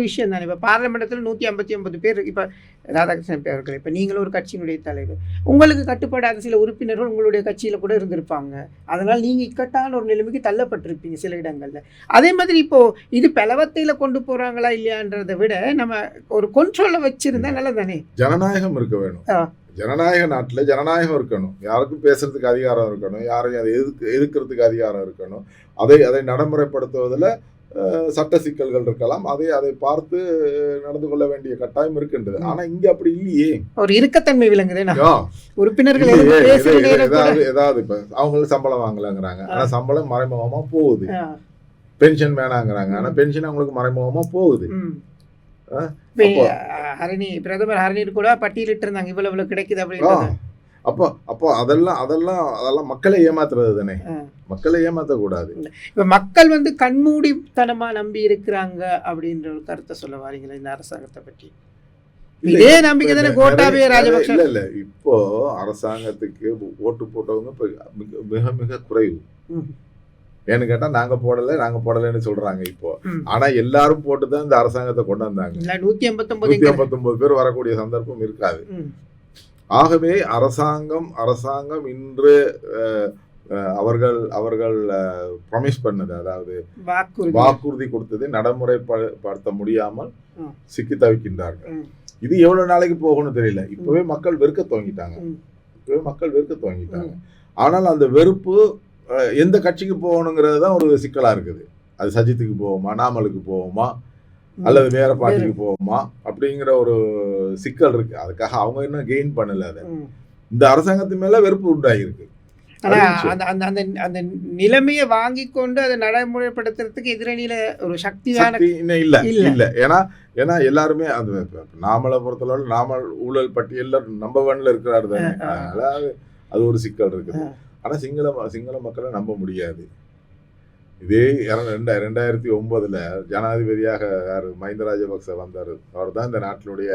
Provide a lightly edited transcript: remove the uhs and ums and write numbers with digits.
விஷயம் தானே. இப்போ பார்லிமெண்டத்தில் 159 பேர், இப்போ ராதாகிருஷ்ணன் அவர்கள், இப்போ நீங்களும் ஒரு கட்சியினுடைய தலைவர், உங்களுக்கு கட்டுப்படாத சில உறுப்பினர்கள் உங்களுடைய கட்சியில் கூட இருந்திருப்பாங்க. அதனால் நீங்கள் இக்கட்டான ஒரு நிலைமைக்கு தள்ளப்பட்டிருப்பீங்க சில இடங்களில். அதே மாதிரி இப்போது இது பிளவத்தையில் கொண்டு போகிறாங்களா இல்லையான்றதை விட நம்ம ஒரு கொண்ட்ரோலை வச்சுருந்தா நல்லதானே. ஜனநாயகம் இருக்க வேணும். ஜனநாயக நாட்டில் ஜனநாயகம் இருக்கணும். யாருக்கும் பேசுறதுக்கு அதிகாரம் இருக்கணும், யாரையும் அதை எதிர்க்கிறதுக்கு அதிகாரம் இருக்கணும். அதை நடைமுறைப்படுத்துவதில் சட்ட சிக்கல்கள் இருக்கலாம். அதை பார்த்து நடந்து கொள்ள வேண்டிய கட்டாயம் இருக்கின்றது. ஆனா இங்க அப்படி இல்லையே. ஒரு இருக்கத்தன்மை விளங்குது. உறுப்பினர்கள் ஏதாவது இப்ப அவங்களுக்கு சம்பளம் வாங்கலாங்கிறாங்க, ஆனா சம்பளம் மறைமுகமா போகுது. பென்ஷன் வேணாங்கிறாங்க, ஆனா பென்ஷன் அவங்களுக்கு மறைமுகமா போகுது. ஹரணி பிரதமர் ஹரணீர் கூட பட்டியலிட்டு இருந்தாங்க இவ்வளவு கிடைக்குது அப்படின்னு. அப்போ அதெல்லாம் மக்களை ஏமாத்துறது தானே. மக்களை ஏமாற்றக்கூடாது. இப்ப மக்கள் கண்மூடித்தனமா நம்பி இருக்கிறாங்க அப்படின்ற ஒரு கருத்தை சொல்ல வாரீங்களா இந்த அரசாங்கத்தை பற்றி? இதே நம்பிக்கை தானே கோட்டாபய ராஜபக்ஷ. இல்ல இப்போ அரசாங்கத்துக்கு ஓட்டு போட்டவங்க மிக மிக குறைவு. ஏன்னு கேட்டா நாங்க போடலன்னு சொல்றாங்க இப்போ. ஆனா எல்லாரும் போட்டுதான் இந்த அரசாங்கத்தை கொண்டு வந்தாங்க. 159 பேர் வரக்கூடிய சந்தர்ப்பம் இருக்காது. ஆகவே அரசாங்கம் இன்று அவர்கள் ப்ராமிஸ் பண்ணது, அதாவது வாக்குறுதி கொடுத்ததை நடைமுறைப்படுத்த முடியாமல் சிக்கி தவிக்கின்றார்கள். இது எவ்வளவு நாளைக்கு போகணும்னு தெரியல. இப்பவே மக்கள் வெறுக்க துவங்கிட்டாங்க. ஆனால் அந்த வெறுப்பு எந்த கட்சிக்கு போகணுங்கிறது தான் ஒரு சிக்கலா இருக்குது. அது சஜித்துக்கு போவோமா, நாமலுக்கு போவோமா, அல்லது வேற பார்ட்டிக்கு போவோமா அப்படிங்கிற ஒரு சிக்கல் இருக்கு. அதுக்காக அவங்க இன்னும் கெயின் பண்ணல. அதை இந்த அரசாங்கத்து மேல வெறுப்பு உண்டாயிருக்கு. ஆனா அந்த நிலைமையை வாங்கி கொண்டு அதை நடைமுறைப்படுத்துறதுக்கு எதிரணியில ஒரு சக்தியான இல்ல. ஏன்னா எல்லாருமே அது நாமலை பொறுத்தளவு நாமல் ஊழல் பட்டியல்ல நம்பர் 1ல இருக்கிறாரு தானே. அதனால அது ஒரு சிக்கல் இருக்குது. ஆனா சிங்கள மக்களை நம்ப முடியாது. இதே 2009 ஜனாதிபதியாக மஹிந்த ராஜபக்ச வந்தாரு. அவர் தான் இந்த நாட்டினுடைய